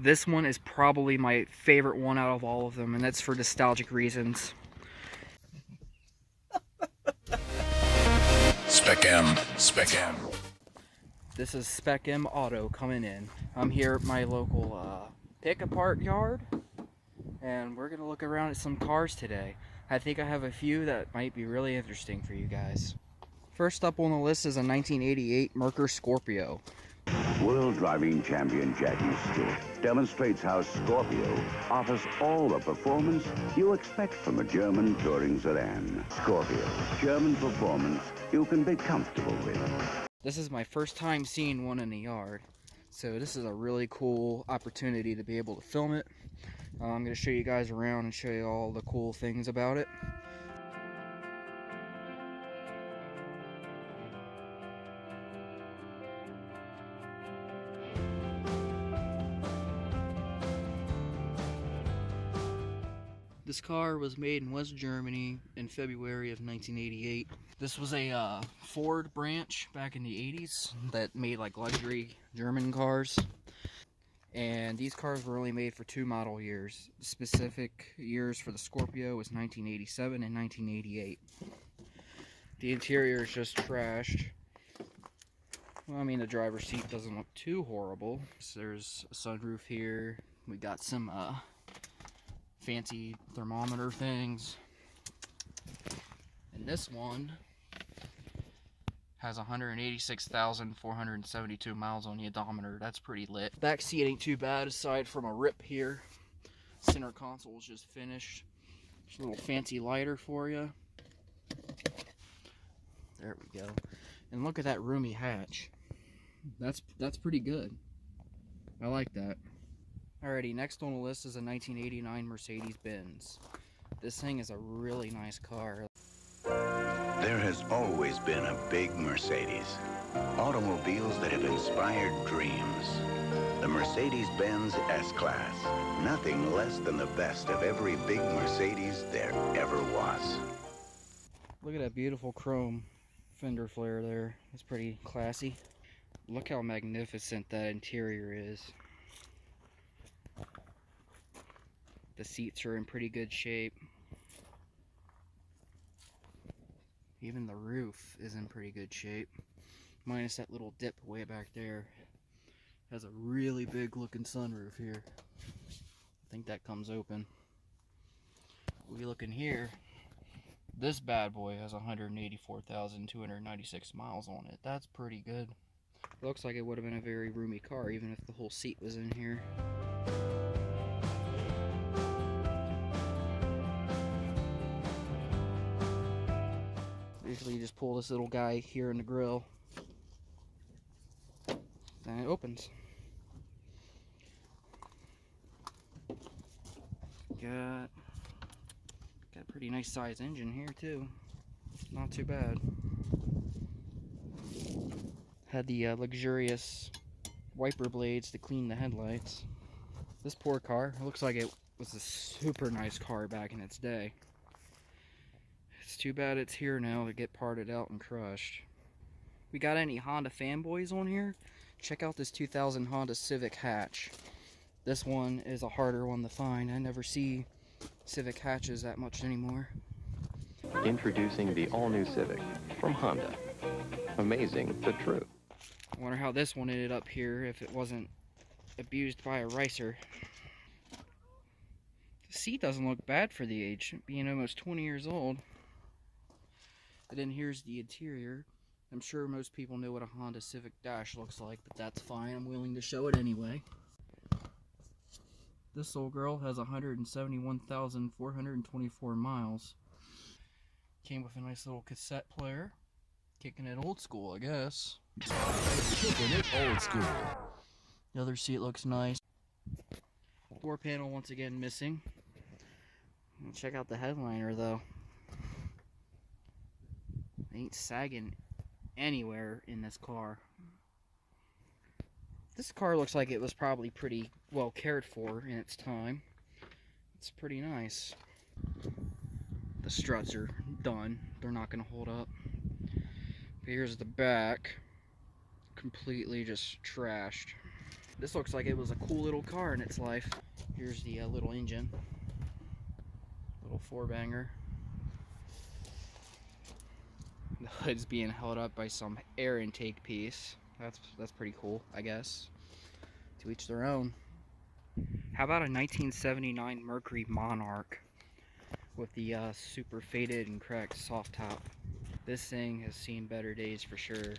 This one is probably my favorite one out of all of them, and that's for nostalgic reasons. Spec M, Spec M. This is Spec M Auto coming in. I'm here at my local pick-apart yard, and we're going to look around at some cars today. I think I have a few that might be really interesting for you guys. First up on the list is a 1988 Mercer Scorpio. World driving champion Jackie Stewart demonstrates how Scorpio offers all the performance you expect from a German touring sedan. Scorpio, German performance you can be comfortable with. This is my first time seeing one in the yard, so this is a really cool opportunity to be able to film it. I'm going to show you guys around and show you all the cool things about it. This car was made in West Germany in February of 1988. This was a Ford branch back in the 80s that made like luxury German cars. And these cars were only made for 2 model years. The specific years for the Scorpio was 1987 and 1988. The interior is just trashed. Well, I mean, the driver's seat doesn't look too horrible. So there's a sunroof here. We got some fancy thermometer things. And this one has 186,472 miles on the odometer. That's pretty lit. Back seat ain't too bad aside from a rip here. Center console is just finished. Just a little fancy lighter for you. There we go. And look at that roomy hatch. That's pretty good. I like that. Alrighty, next on the list is a 1989 Mercedes-Benz. This thing is a really nice car. There has always been a big Mercedes. Automobiles that have inspired dreams. The Mercedes-Benz S-Class. Nothing less than the best of every big Mercedes there ever was. Look at that beautiful chrome fender flare there. It's pretty classy. Look how magnificent that interior is. The seats are in pretty good shape. Even the roof is in pretty good shape. Minus that little dip way back there. Has a really big looking sunroof here. I think that comes open. We look in here. This bad boy has 184,296 miles on it. That's pretty good. Looks like it would have been a very roomy car even if the whole seat was in here. Usually you just pull this little guy here in the grill, then it opens. Got a pretty nice size engine here too. Not too bad. Had the luxurious wiper blades to clean the headlights. This poor car, it looks like it was a super nice car back in its day. It's too bad it's here now to get parted out and crushed. We got any Honda fanboys on here? Check out this 2000 Honda Civic hatch. This one is a harder one to find. I never see Civic hatches that much anymore. Introducing the all-new Civic from Honda. Amazing but true. I wonder how this one ended up here if it wasn't abused by a ricer. The seat doesn't look bad for the age, being almost 20 years old. And then here's the interior. I'm sure most people know what a Honda Civic dash looks like, but that's fine. I'm willing to show it anyway. This old girl has 171,424 miles. Came with a nice little cassette player. Kicking it old school, I guess. Kicking it old school. The other seat looks nice. Door panel once again missing. Check out the headliner though. Ain't sagging anywhere in this car. This car looks like it was probably pretty well cared for in its time. It's pretty nice. The struts are done. They're not going to hold up. But here's the back. Completely just trashed. This looks like it was a cool little car in its life. Here's the little engine. Little 4-banger. The hood's being held up by some air intake piece. That's pretty cool, I guess. To each their own. How about a 1979 Mercury Monarch with the super faded and cracked soft top? This thing has seen better days for sure.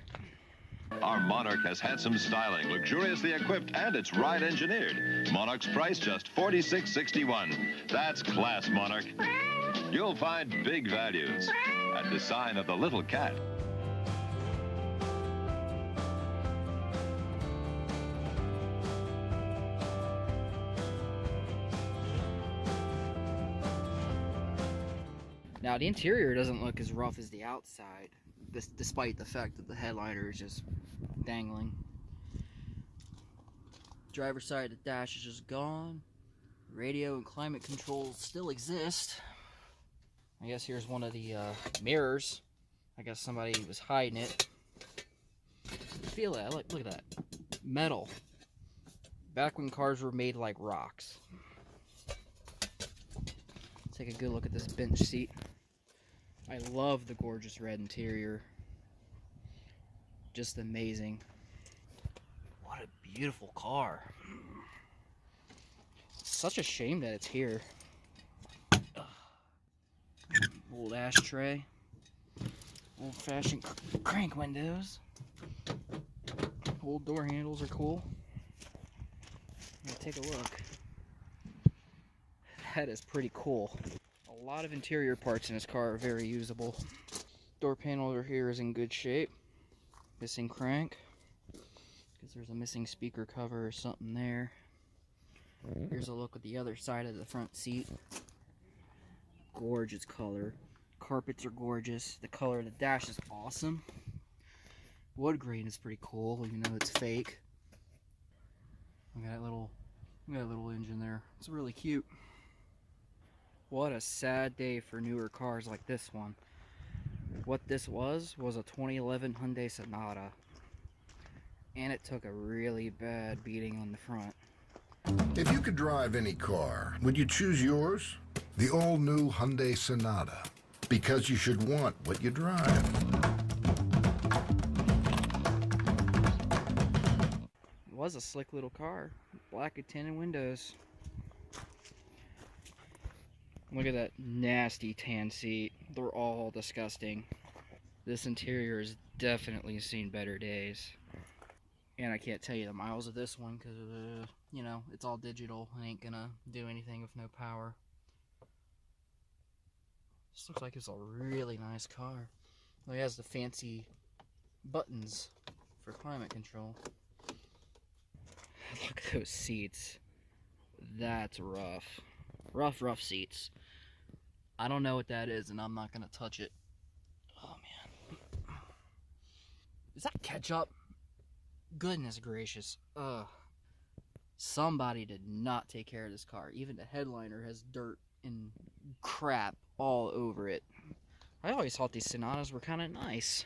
Our Monarch has handsome styling, luxuriously equipped, and it's ride engineered. Monarch's price just $46.61. That's class, Monarch. You'll find big values at the sign of the little cat. Now the interior doesn't look as rough as the outside, despite the fact that the headliner is just dangling. Driver's side of the dash is just gone. Radio and climate controls still exist. I guess here's one of the mirrors. I guess somebody was hiding it. Feel that, look at that. Metal. Back when cars were made like rocks. Take a good look at this bench seat. I love the gorgeous red interior. Just amazing. What a beautiful car. Such a shame that it's here. Old ashtray. Old-fashioned crank windows. Old door handles are cool. Take a look. That is pretty cool. A lot of interior parts in this car are very usable. Door panel over here is in good shape. Missing crank. Because there's a missing speaker cover or something there. Here's a look at the other side of the front seat. Gorgeous color. Carpets are gorgeous. The color of the dash is awesome. Wood grain is pretty cool, even though it's fake. Look at that little engine there. It's really cute. What a sad day for newer cars like this one. What this was a 2011 Hyundai Sonata. And it took a really bad beating on the front. If you could drive any car, would you choose yours? The all-new Hyundai Sonata. Because you should want what you drive. It was a slick little car. Black with tinted windows. Look at that nasty tan seat. They're all disgusting. This interior has definitely seen better days. And I can't tell you the miles of this one because, you know, it's all digital. I ain't gonna do anything with no power. This looks like it's a really nice car. Well, it has the fancy buttons for climate control. Look at those seats. That's rough. Rough seats. I don't know what that is, and I'm not gonna touch it. Oh man. Is that ketchup? Goodness gracious. Ugh. Somebody did not take care of this car. Even the headliner has dirt and crap all over it. I always thought these Sonatas were kind of nice.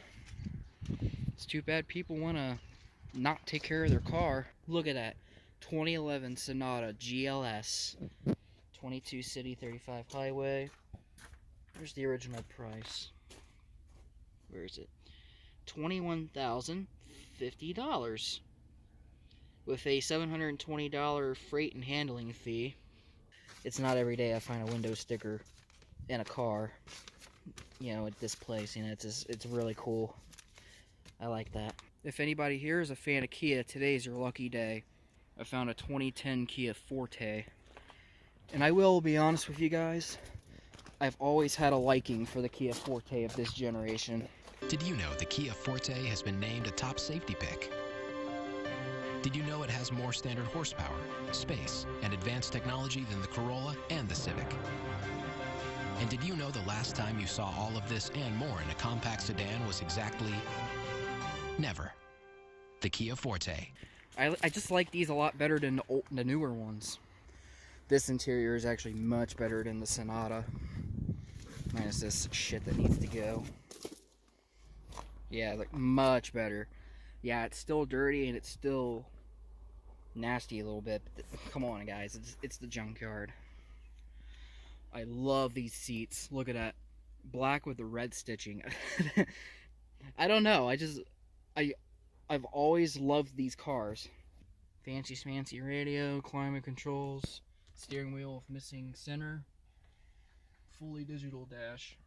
It's too bad people want to not take care of their car. Look at that. 2011 Sonata GLS. 22 city, 35 highway. Where's the original price? Where is it? $21,050 with a $720 freight and handling fee. It's not every day I find a window sticker in a car, you know, at this place. You know, it's really cool. I like that. If anybody here is a fan of Kia, today's your lucky day. I found a 2010 Kia Forte. And I will be honest with you guys, I've always had a liking for the Kia Forte of this generation. Did you know the Kia Forte has been named a top safety pick? Did you know it has more standard horsepower, space, and advanced technology than the Corolla and the Civic? And did you know the last time you saw all of this and more in a compact sedan was exactly never? The Kia Forte. I just like these a lot better than the newer ones. This interior is actually much better than the Sonata. Minus this shit that needs to go. Yeah, like much better. Yeah, it's still dirty and it's still nasty a little bit. But come on, guys, it's the junkyard. I love these seats. Look at that, black with the red stitching. I don't know. I've always loved these cars. Fancy smancy radio, climate controls, steering wheel with missing center, fully digital dash.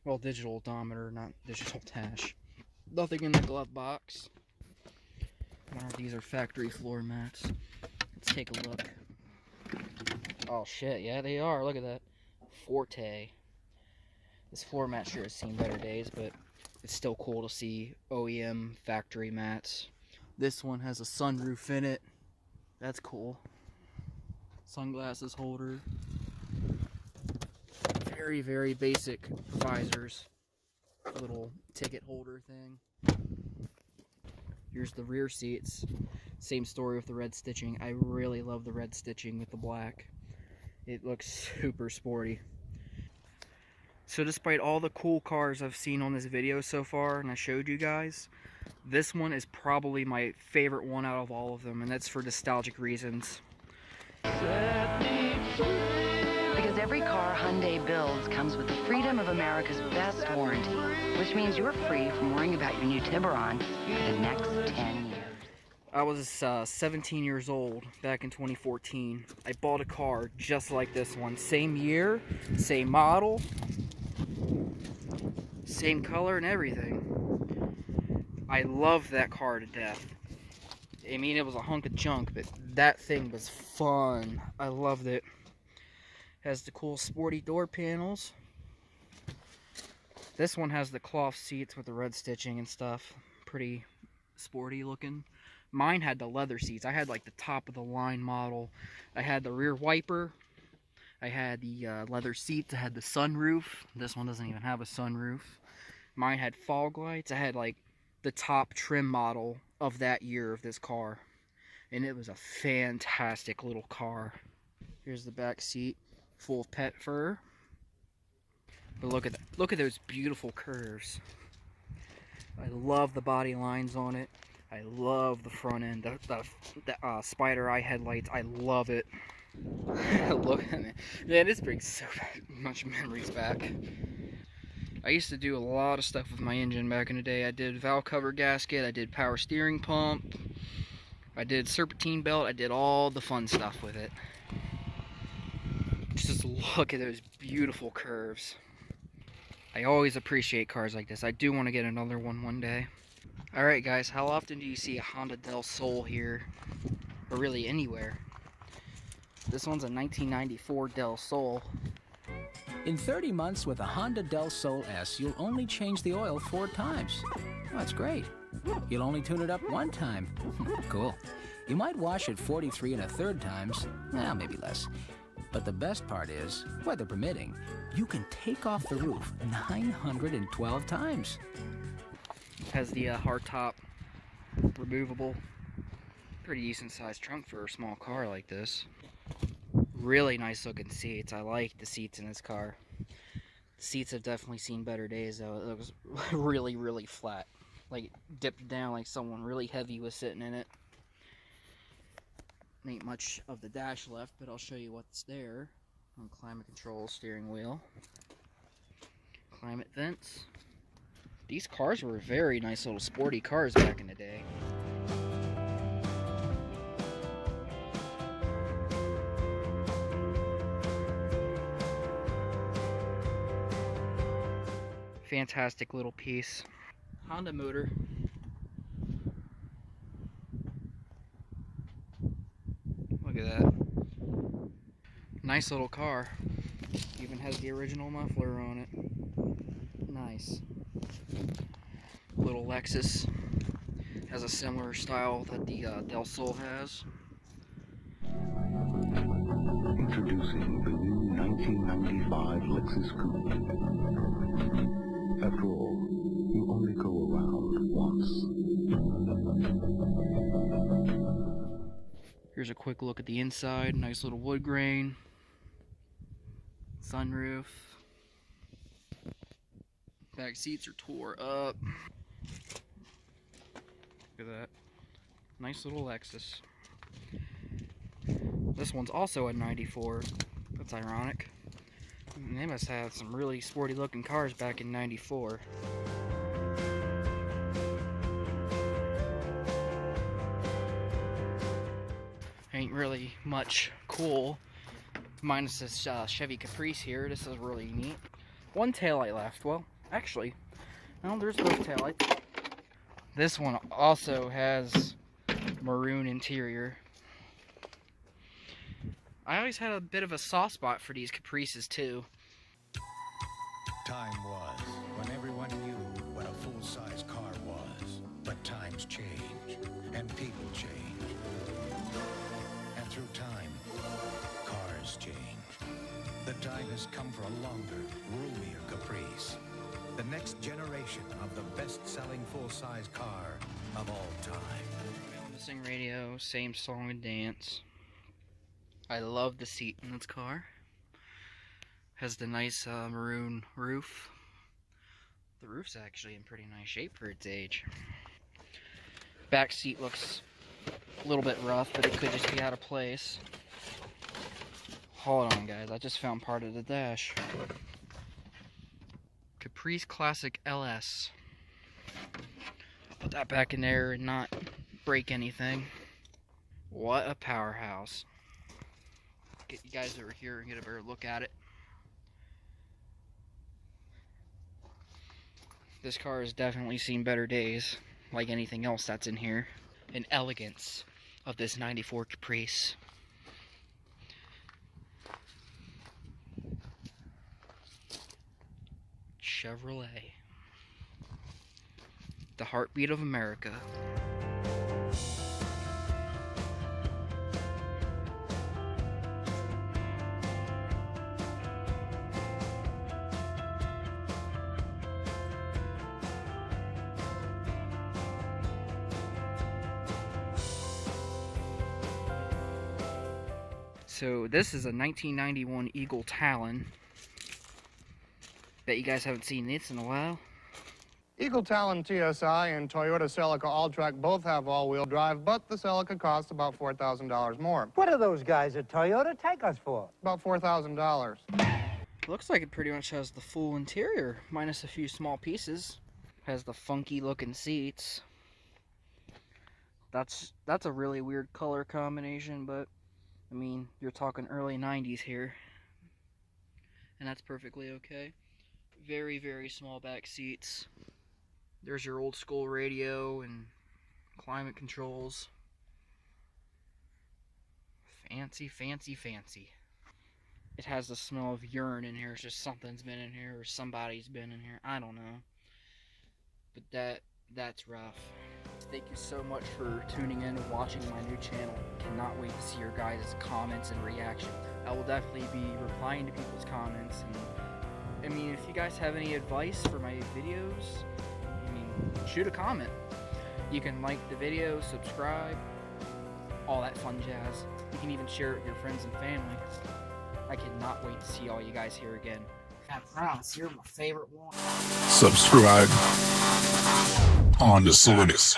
Well, digital odometer, not digital dash. Nothing in the glove box. These are factory floor mats. Let's take a look. Oh shit, yeah they are. Look at that. Forte. This floor mat sure has seen better days, but it's still cool to see OEM factory mats. This one has a sunroof in it. That's cool. Sunglasses holder. Very, very basic visors. Little ticket holder thing. Here's the rear seats. Same story with the red stitching. I really love the red stitching with the black. It looks super sporty. So despite all the cool cars I've seen on this video so far, and I showed you guys, this one is probably my favorite one out of all of them, and that's for nostalgic reasons. Because every car Hyundai builds comes with the freedom of America's best warranty, which means you're free from worrying about your new Tiburon for the next 10 years. I was 17 years old back in 2014. I bought a car just like this one. Same year, same model, same color and everything. I loved that car to death. I mean, it was a hunk of junk, but that thing was fun. I loved it. Has the cool sporty door panels. This one has the cloth seats with the red stitching and stuff. Pretty sporty looking. Mine had the leather seats. I had like the top of the line model. I had the rear wiper. I had the leather seats. I had the sunroof. This one doesn't even have a sunroof. Mine had fog lights. I had like the top trim model of that year of this car. And it was a fantastic little car. Here's the back seat, full of pet fur. But look at that. Look at those beautiful curves. I love the body lines on it. I love the front end, the spider eye headlights. I love it. Look at it. Man, this brings so much memories back. I used to do a lot of stuff with my engine back in the day. I did valve cover gasket, I did power steering pump, I did serpentine belt, I did all the fun stuff with it. Just look at those beautiful curves. I always appreciate cars like this. I do want to get another one day. Alright guys, how often do you see a Honda Del Sol here? Or really anywhere? This one's a 1994 Del Sol. In 30 months with a Honda Del Sol S, you'll only change the oil 4 times. Oh, that's great. You'll only tune it up 1 time. Cool. You might wash it 43 1/3 times. Well, maybe less. But the best part is, weather permitting, you can take off the roof 912 times. Has the hardtop removable. Pretty decent sized trunk for a small car like this. Really nice looking seats. I like the seats in this car. The seats have definitely seen better days though. It looks really, really flat. Like dipped down like someone really heavy was sitting in it. Ain't much of the dash left, but I'll show you what's there. On climate control, steering wheel. Climate vents. These cars were very nice little sporty cars back in the day. Fantastic little piece. Honda motor. Look at that. Nice little car. Even has the original muffler on it. Nice. Little Lexus. Has a similar style that the Del Sol has. Introducing the new 1995 Lexus Coupe. After all, you only go around once. Here's a quick look at the inside. Nice little wood grain. Sunroof. Back seats are tore up. Look at that. Nice little Lexus. This one's also a 94. That's ironic. And they must have some really sporty looking cars back in 94. Ain't really much cool, minus this Chevy Caprice here. This is really neat. One taillight left. Well, actually, no, there's both taillights. This one also has maroon interior. I always had a bit of a soft spot for these Caprices too. Time was when everyone knew what a full-size car was. But times change, and people change. And through time, cars change. The time has come for a longer, roomier Caprice. The next generation of the best-selling full-size car of all time. Missing radio, same song and dance. I love the seat in this car. Has the nice maroon roof. The roof's actually in pretty nice shape for its age. Back seat looks a little bit rough, but it could just be out of place. Hold on, guys. I just found part of the dash. Caprice Classic LS. Put that back in there and not break anything. What a powerhouse. Get you guys over here and get a better look at it. This car has definitely seen better days, like anything else that's in here. An elegance of this 94 Caprice. Chevrolet. The heartbeat of America. So this is a 1991 Eagle Talon. Bet you guys haven't seen this in a while. Eagle Talon TSI and Toyota Celica All-Track both have all-wheel drive, but the Celica costs about $4,000 more. What are those guys at Toyota take us for? About $4,000. Looks like it pretty much has the full interior, minus a few small pieces. Has the funky looking seats. That's a really weird color combination, but I mean, you're talking early 90s here. And that's perfectly okay. Very, very small back seats. There's your old school radio and climate controls. Fancy, fancy, fancy. It has the smell of urine in here. It's just something's been in here or somebody's been in here. I don't know. But that's rough. Thank you so much for tuning in and watching my new channel. Cannot wait to see your guys' comments and reaction. I will definitely be replying to people's comments. And I mean, if you guys have any advice for my videos, I mean, shoot a comment. You can like the video, subscribe, all that fun jazz. You can even share it with your friends and family. I cannot wait to see all you guys here again. I promise, you're my favorite one. Subscribe on the Salvage.